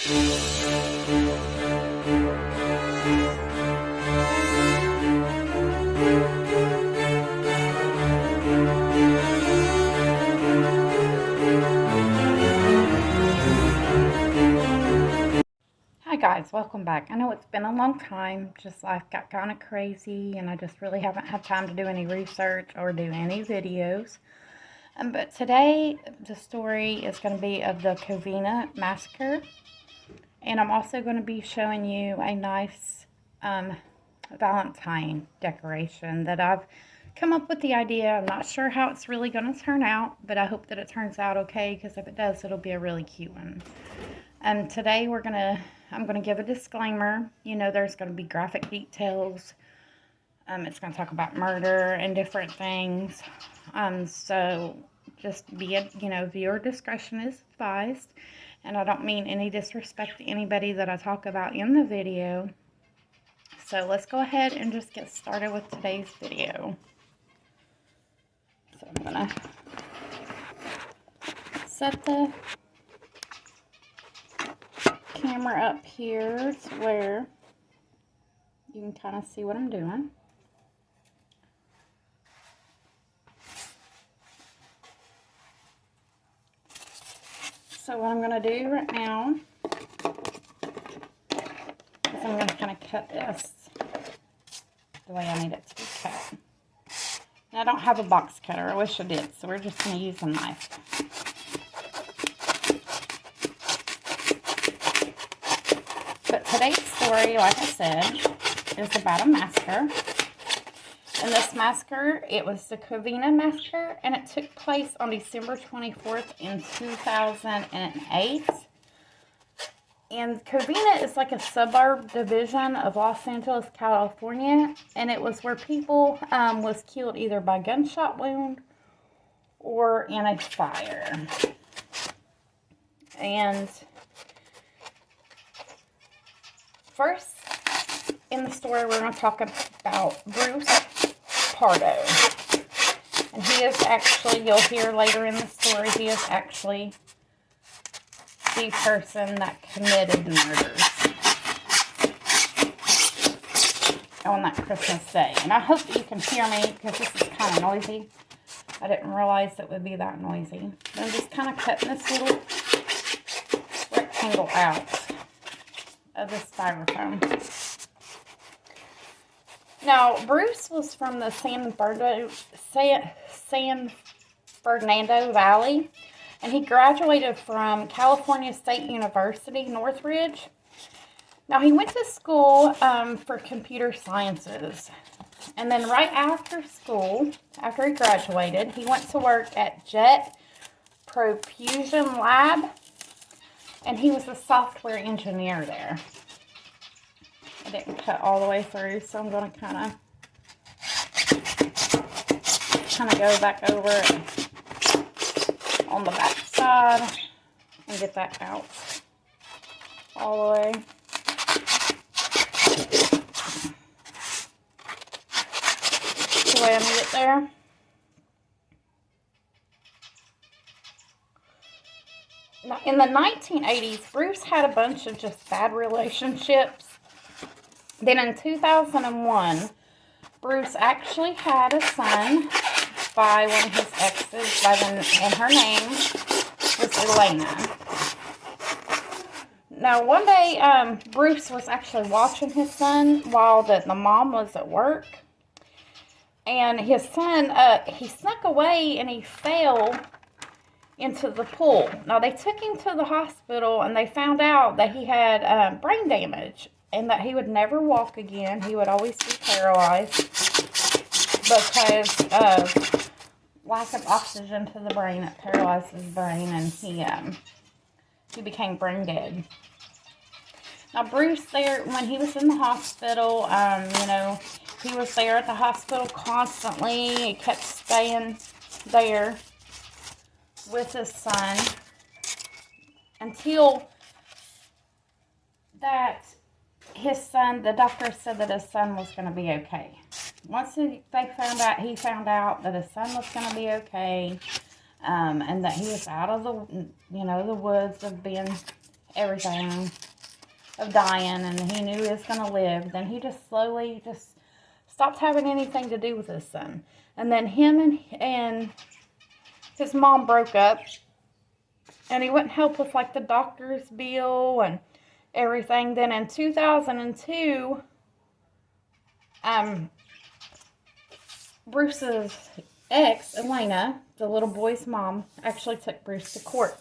Hi guys, welcome back. I know it's been a long time, just life got kind of crazy and I just really haven't had time to do any research or do any videos. But today the story is going to be of the Covina massacre, and I'm also going to be showing you a nice valentine decoration that I've come up with the idea. I'm not sure how it's really going to turn out, but I hope that it turns out okay, because if it does, it'll be a really cute one. Today I'm going to give a disclaimer. You know, there's going to be graphic details. It's going to talk about murder and different things. So just viewer discretion is advised. And I don't mean any disrespect to anybody that I talk about in the video. So let's go ahead and just get started with today's video. So I'm going to set the camera up here to where you can kind of see what I'm doing. So what I'm going to do right now is I'm going to kind of cut this the way I need it to be cut. And I don't have a box cutter. I wish I did, so we're just going to use a knife. But today's story, like I said, is about a massacre. And this massacre, it was the Covina massacre, and it took place on December 24th in 2008. And Covina is like a suburb division of Los Angeles, California, and it was where people was killed either by gunshot wound or in a fire. And first in the story, we're going to talk about Bruce Pardo. And he is actually, you'll hear later in the story, he is actually the person that committed the murders on that Christmas day. And I hope that you can hear me, because this is kind of noisy. I didn't realize it would be that noisy. But I'm just kind of cutting this little rectangle out of this styrofoam. Now, Bruce was from the San Fernando Valley, and he graduated from California State University, Northridge. Now, he went to school for computer sciences, and then right after school, after he graduated, he went to work at Jet Propulsion Lab, and he was a software engineer there. I didn't cut all the way through, so I'm going to kind of go back over it on the back side and get that out all the way. The way I need it there. Now, in the 1980s, Bruce had a bunch of just bad relationships. Then in 2001, Bruce actually had a son by one of his exes, and her name was Elena. Now, one day, Bruce was actually watching his son while the mom was at work. And his son, he snuck away and he fell into the pool. Now, they took him to the hospital and they found out that he had brain damage and that he would never walk again. He would always be paralyzed because of lack of oxygen to the brain. It paralyzed his brain, and he became brain dead. Now, Bruce, there, when he was in the hospital, he was there at the hospital constantly. He kept staying there with his son until that his son, the doctor said that his son was going to be okay. Once he found out that his son was going to be okay, and that he was out of the woods of being everything of dying, and he knew he was going to live, then he just slowly just stopped having anything to do with his son. And then him and his mom broke up, and he wouldn't help with like the doctor's bill and everything. Then in 2002, Bruce's ex, Elena, the little boy's mom, actually took Bruce to court.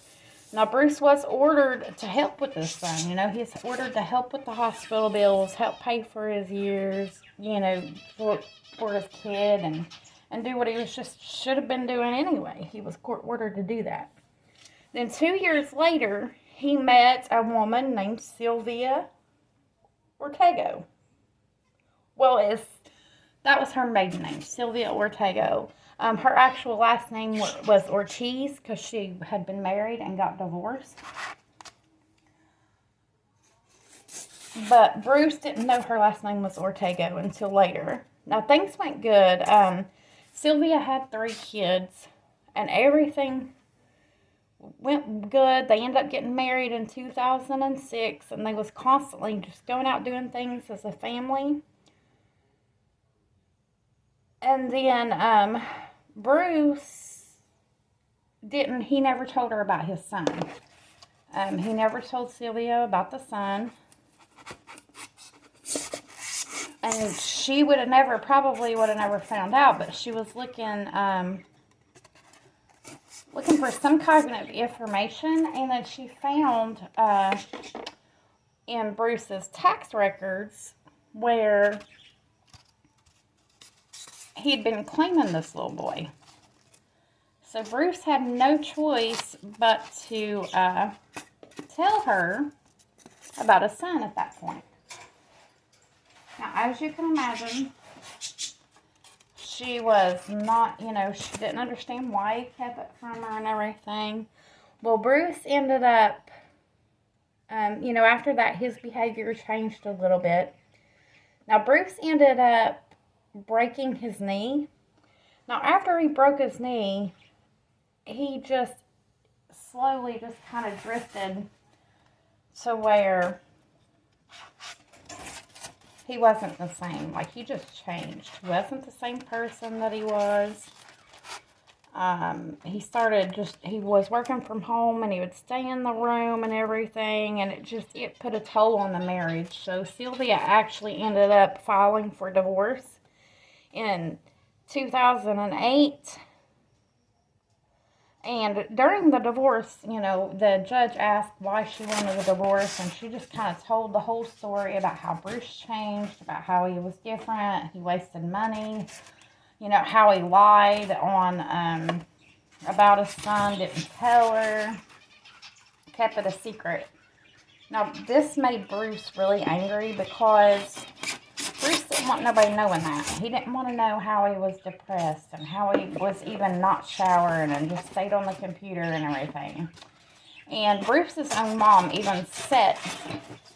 Now, Bruce was ordered to help with his son. You know, he's ordered to help with the hospital bills, help pay for his years, you know, for his kid, and do what he was should have been doing anyway. He was court ordered to do that. Then 2 years later, he met a woman named Sylvia Ortega. Well, that was her maiden name, Sylvia Ortega. Her actual last name was Ortiz because she had been married and got divorced. But Bruce didn't know her last name was Ortega until later. Now, things went good. Sylvia had 3 kids, and everything went good. They ended up getting married in 2006, and they was constantly just going out doing things as a family. And then Bruce he never told her about his son. He never told Sylvia about the son. And she probably would have never found out, but she was looking for some kind of information, and then she found in Bruce's tax records where he'd been claiming this little boy. So Bruce had no choice but to tell her about his son at that point. Now, as you can imagine, she was not, she didn't understand why he kept it from her and everything. Well, Bruce ended up, after that, his behavior changed a little bit. Now, Bruce ended up breaking his knee. Now, after he broke his knee, he just slowly just kind of drifted to where he wasn't the same. Like, he just changed. He wasn't the same person that he was. He was working from home, and he would stay in the room and everything, and it put a toll on the marriage. So Sylvia actually ended up filing for divorce in 2008. And during the divorce, the judge asked why she wanted a divorce, and she just kind of told the whole story about how Bruce changed, about how he was different, he wasted money, how he lied on about his son, didn't tell her, kept it a secret. Now, this made Bruce really angry because Bruce didn't want nobody knowing that. He didn't want to know how he was depressed and how he was even not showering and just stayed on the computer and everything. And Bruce's own mom even sat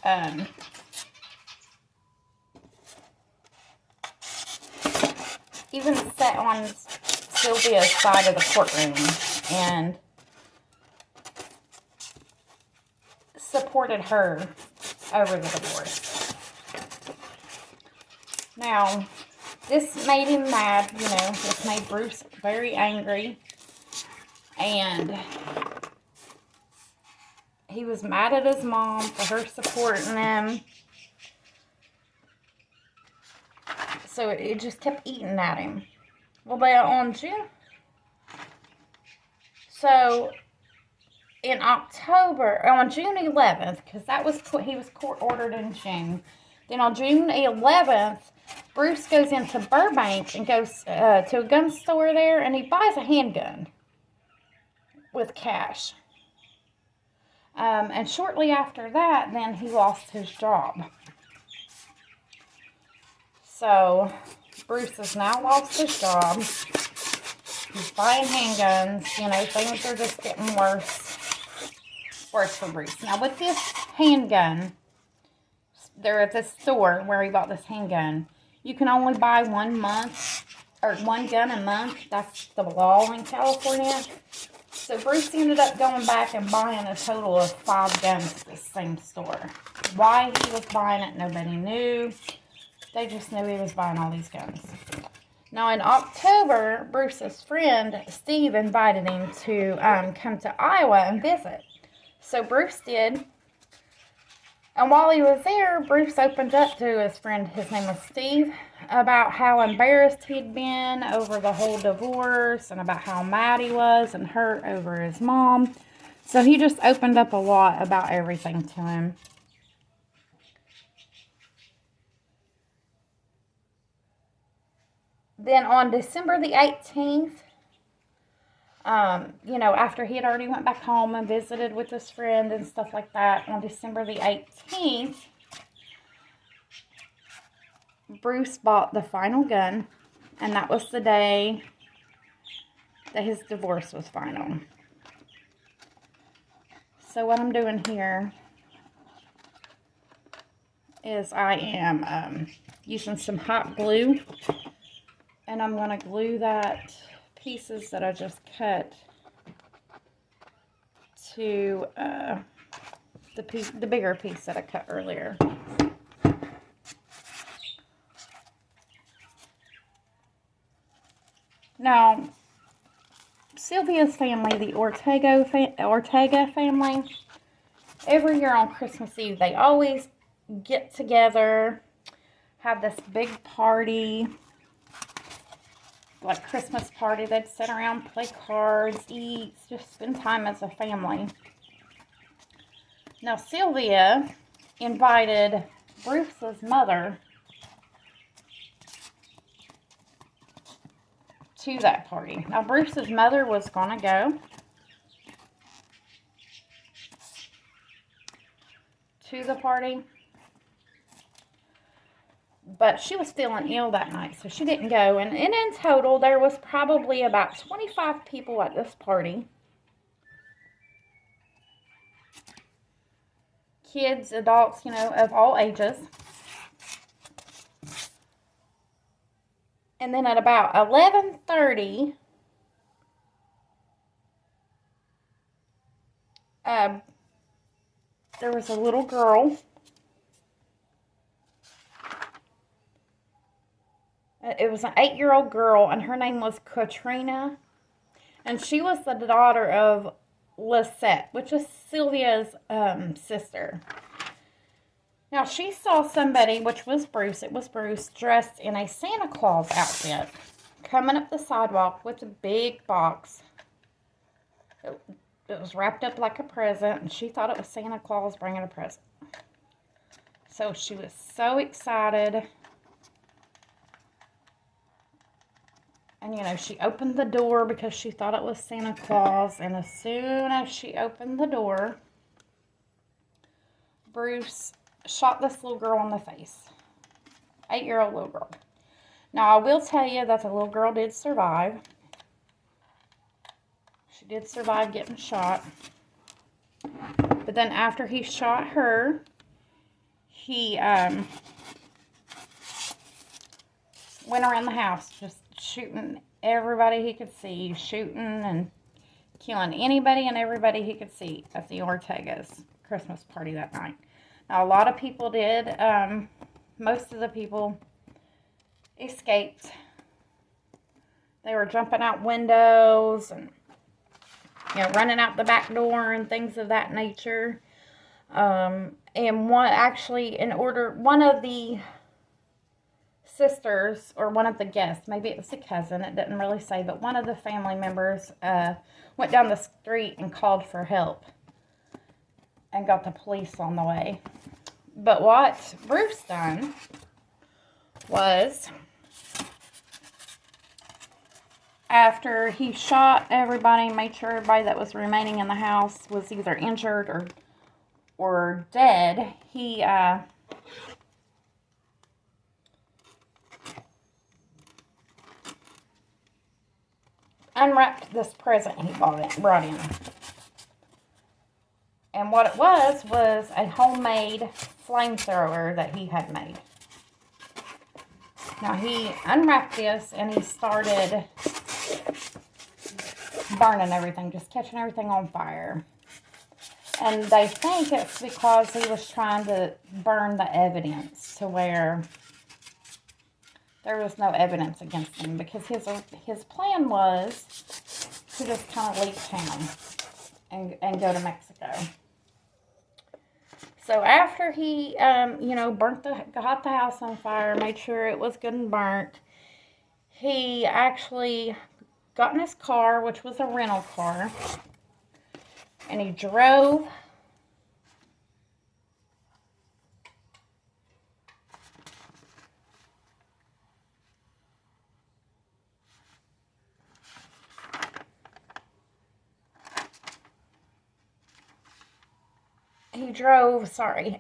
on Sylvia's side of the courtroom and supported her over the divorce. Now, this made him mad, this made Bruce very angry, and he was mad at his mom for her supporting him, so it just kept eating at him. Well, on June 11th, because he was court ordered in June. Then on June 11th, Bruce goes into Burbank and goes to a gun store there, and he buys a handgun with cash. And shortly after that, then he lost his job. So, Bruce has now lost his job. He's buying handguns. Things are just getting worse for Bruce. Now, with this handgun, they're at this store where he bought this handgun. You can only buy one gun a month. That's the law in California. So Bruce ended up going back and buying a total of 5 guns at the same store. Why he was buying it, nobody knew. They just knew he was buying all these guns. Now in October, Bruce's friend Steve invited him to come to Iowa and visit. So Bruce did. And while he was there, Bruce opened up to his friend, his name was Steve, about how embarrassed he'd been over the whole divorce and about how mad he was and hurt over his mom. So he just opened up a lot about everything to him. Then on December the 18th, after he had already went back home and visited with his friend and stuff like that, on December the 18th, Bruce bought the final gun, and that was the day that his divorce was final. So what I'm doing here is I am using some hot glue, and I'm going to glue that pieces that I just cut to the bigger piece that I cut earlier. Now, Sylvia's family, the Ortega family, every year on Christmas Eve, they always get together, have this big party, like Christmas party. They'd sit around, play cards, eat, just spend time as a family. Now, Sylvia invited Bruce's mother to that party. Now, Bruce's mother was going to go to the party, but she was feeling ill that night, so she didn't go. And in total, there was probably about 25 people at this party. Kids, adults, of all ages. And then at about 11:30, there was a little girl. It was an 8-year-old girl, and her name was Katrina. And she was the daughter of Lisette, which is Sylvia's sister. Now, she saw somebody, which was Bruce, it was Bruce, dressed in a Santa Claus outfit, coming up the sidewalk with a big box. It was wrapped up like a present, and she thought it was Santa Claus bringing a present. So she was so excited. And, she opened the door because she thought it was Santa Claus. And as soon as she opened the door, Bruce shot this little girl in the face. 8-year-old little girl. Now, I will tell you that the little girl did survive. She did survive getting shot. But then after he shot her, he went around the house just shooting everybody he could see. Shooting and killing anybody and everybody he could see at the Ortega's Christmas party that night. Now, a lot of people did. Most of the people escaped. They were jumping out windows and, running out the back door and things of that nature. And one of the sisters, or one of the guests, maybe it was a cousin, it didn't really say, but one of the family members went down the street and called for help and got the police on the way. But what Bruce done was, after he shot everybody, made sure everybody that was remaining in the house was either injured or dead, he unwrapped this present he brought in. And what it was a homemade flamethrower that he had made. Now, he unwrapped this and he started burning everything, just catching everything on fire. And they think it's because he was trying to burn the evidence to where there was no evidence against him, because his plan was to just kind of leave town and go to Mexico. So after he, got the house on fire, made sure it was good and burnt, he actually got in his car, which was a rental car, and he drove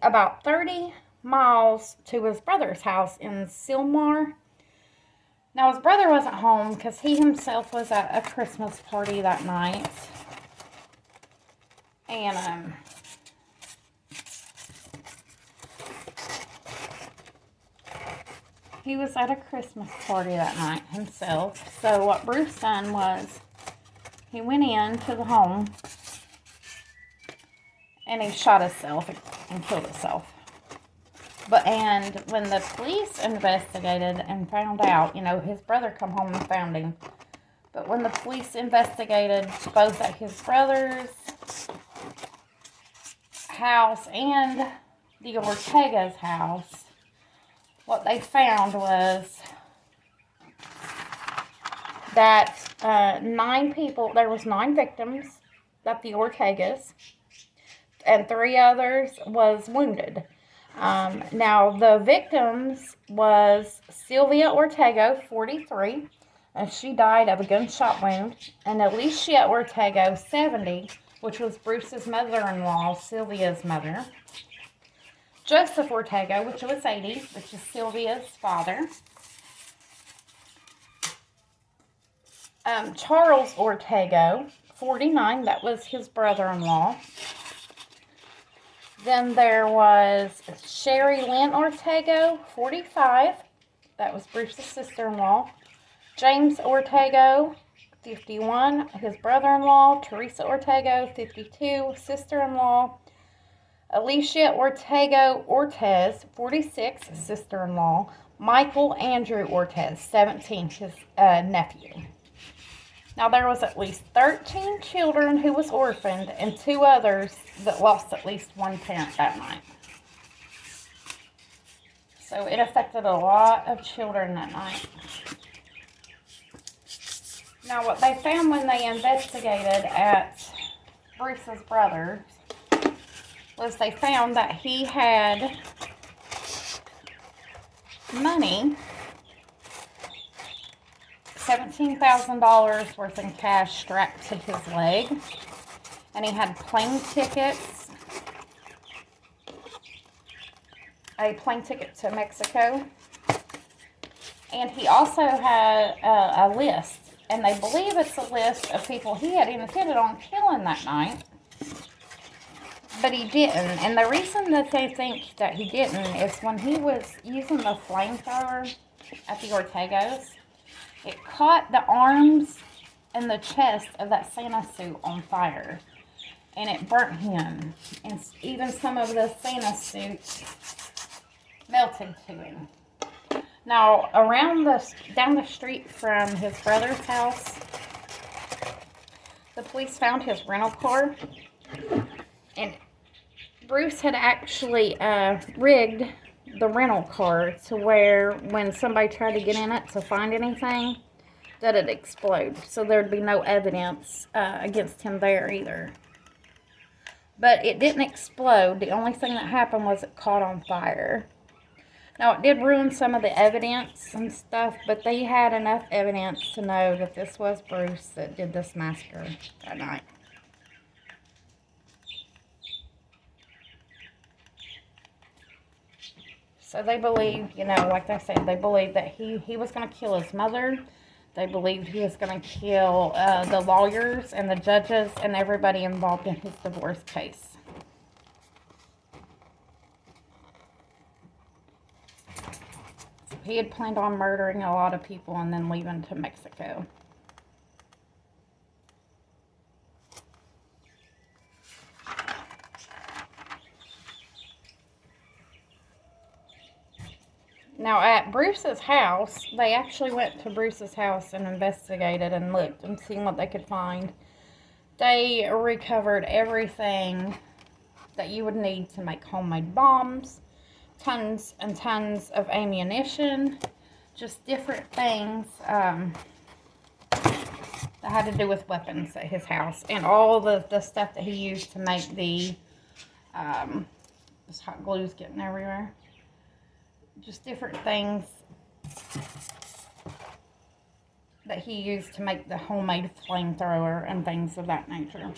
about 30 miles to his brother's house in Silmar. Now, his brother wasn't home because he himself was at a Christmas party that night. And, he was at a Christmas party that night himself. So what Bruce done was he went into the home and he shot himself and killed himself. And when the police investigated and found out, his brother come home and found him. But when the police investigated both at his brother's house and the Ortega's house, what they found was that there was 9 victims at the Ortega's, and 3 others was wounded. Now, the victims was Sylvia Ortega, 43, and she died of a gunshot wound, and Alicia Ortega, 70, which was Bruce's mother-in-law, Sylvia's mother. Joseph Ortega, which was 80, which is Sylvia's father. Charles Ortega, 49, that was his brother-in-law. Then there was Sherry Lynn Ortega, 45. That was Bruce's sister-in-law. James Ortega, 51, his brother-in-law. Teresa Ortega, 52, sister-in-law. Alicia Ortega Ortez, 46, sister-in-law. Michael Andrew Ortez, 17, his nephew. Now, there was at least 13 children who was orphaned and 2 others that lost at least one parent that night. So it affected a lot of children that night. Now, what they found when they investigated at Bruce's brother's was they found that he had money, $17,000 worth in cash strapped to his leg, and he had plane tickets, a plane ticket to Mexico, and he also had a list, and they believe it's a list of people he had intended on killing that night, but he didn't. And the reason that they think that he didn't is when he was using the flamethrower at the Ortega's, it caught the arms and the chest of that Santa suit on fire, and it burnt him, and even some of the Santa suit melted to him. Now, down the street from his brother's house, the police found his rental car, and Bruce had actually rigged the rental car to where when somebody tried to get in it to find anything, that it explode. So there'd be no evidence against him there either. But it didn't explode. The only thing that happened was it caught on fire. Now, it did ruin some of the evidence and stuff, but they had enough evidence to know that this was Bruce that did this massacre that night. So they believed, like I said, they believed that he was going to kill his mother. They believed he was going to kill the lawyers and the judges and everybody involved in his divorce case. So he had planned on murdering a lot of people and then leaving to Mexico. Now, at Bruce's house, they actually went to Bruce's house and investigated and looked and seen what they could find. They recovered everything that you would need to make homemade bombs, tons and tons of ammunition, just different things that had to do with weapons at his house, and all the stuff that he used to make the, this hot glue's getting everywhere. Just different things that he used to make the homemade flamethrower and things of that nature.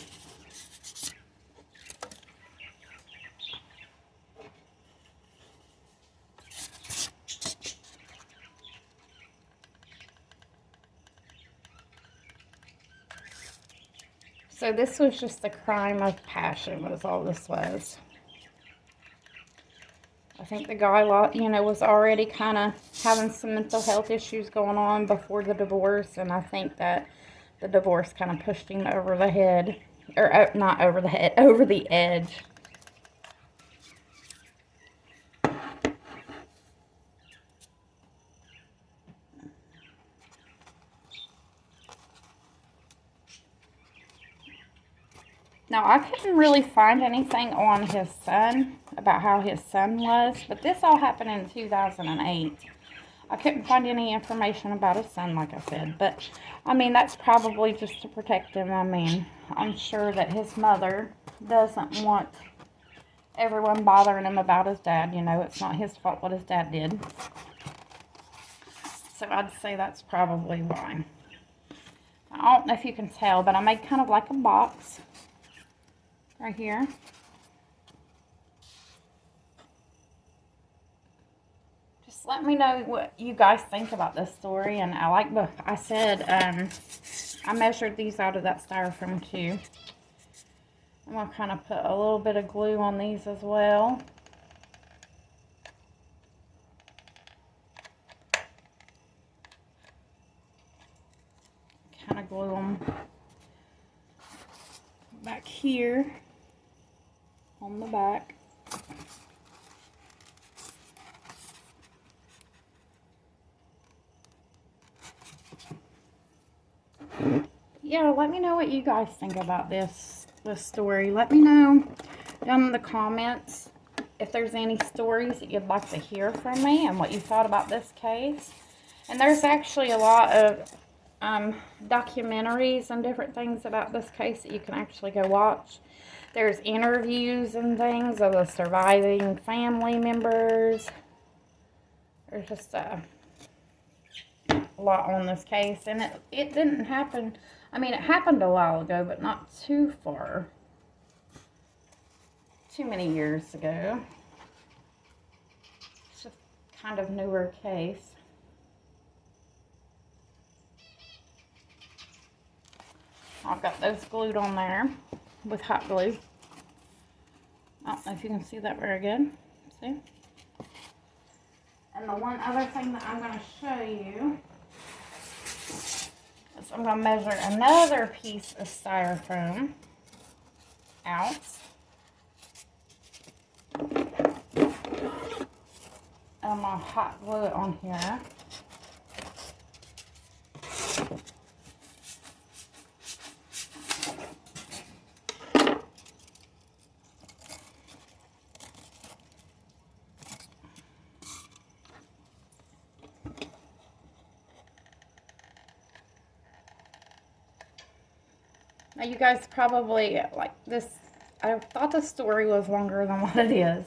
So this was just a crime of passion, was all this was. I think the guy, you know, was already kind of having some mental health issues going on before the divorce, and I think that the divorce kind of pushed him over the head, or not over the head, over the edge. Now, I couldn't really find anything on his son, about how his son was, but this all happened in 2008. I couldn't find any information about his son, like I said, but, I mean, that's probably just to protect him. I mean, I'm sure that his mother doesn't want everyone bothering him about his dad. You know, it's not his fault what his dad did. So I'd say that's probably why. I don't know if you can tell, but I made kind of like a box right here. Just let me know what you guys think about this story. And I said, I measured these out of that styrofoam too. I'm going to kind of put a little bit of glue on these as well. Kind of glue them back here on the back. Yeah, let me know what you guys think about this story. Let me know down in the comments if there's any stories that you'd like to hear from me and what you thought about this case. And there's actually a lot of documentaries and different things about this case that you can actually go watch. There's interviews and things of the surviving family members. There's just a lot on this case, and it didn't happen. I mean, it happened a while ago, but not too many years ago. It's just kind of newer case. I've got those glued on there with hot glue. I don't know if you can see that very good. See? And the one other thing that I'm going to show you is I'm going to measure another piece of styrofoam out. And I'm going to hot glue it on here. Now, you guys probably like this. I thought the story was longer than what it is.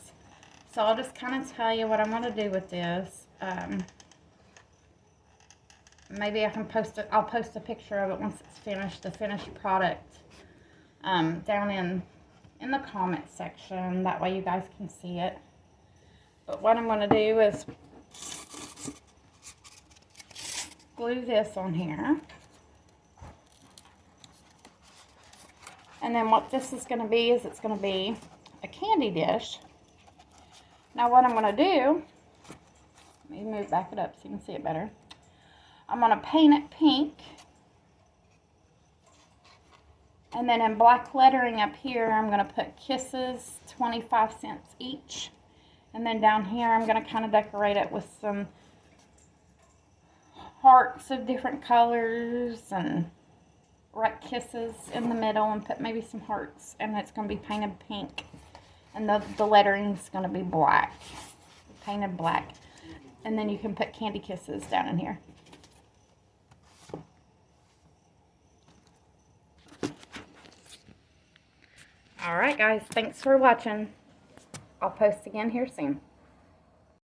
So I'll just kind of tell you what I'm going to do with this. Maybe I can post it. I'll post a picture of it once it's finished, the finished product, down in the comment section. That way you guys can see it. But what I'm going to do is glue this on here. And then what this is going to be is it's going to be a candy dish. Now what I'm going to do, let me back it up so you can see it better. I'm going to paint it pink. And then in black lettering up here, I'm going to put kisses, 25 cents each. And then down here, I'm going to kind of decorate it with some hearts of different colors and write kisses in the middle and put maybe some hearts. And it's going to be painted pink. And the lettering's going to be black. Painted black. And then you can put candy kisses down in here. Alright guys, thanks for watching. I'll post again here soon.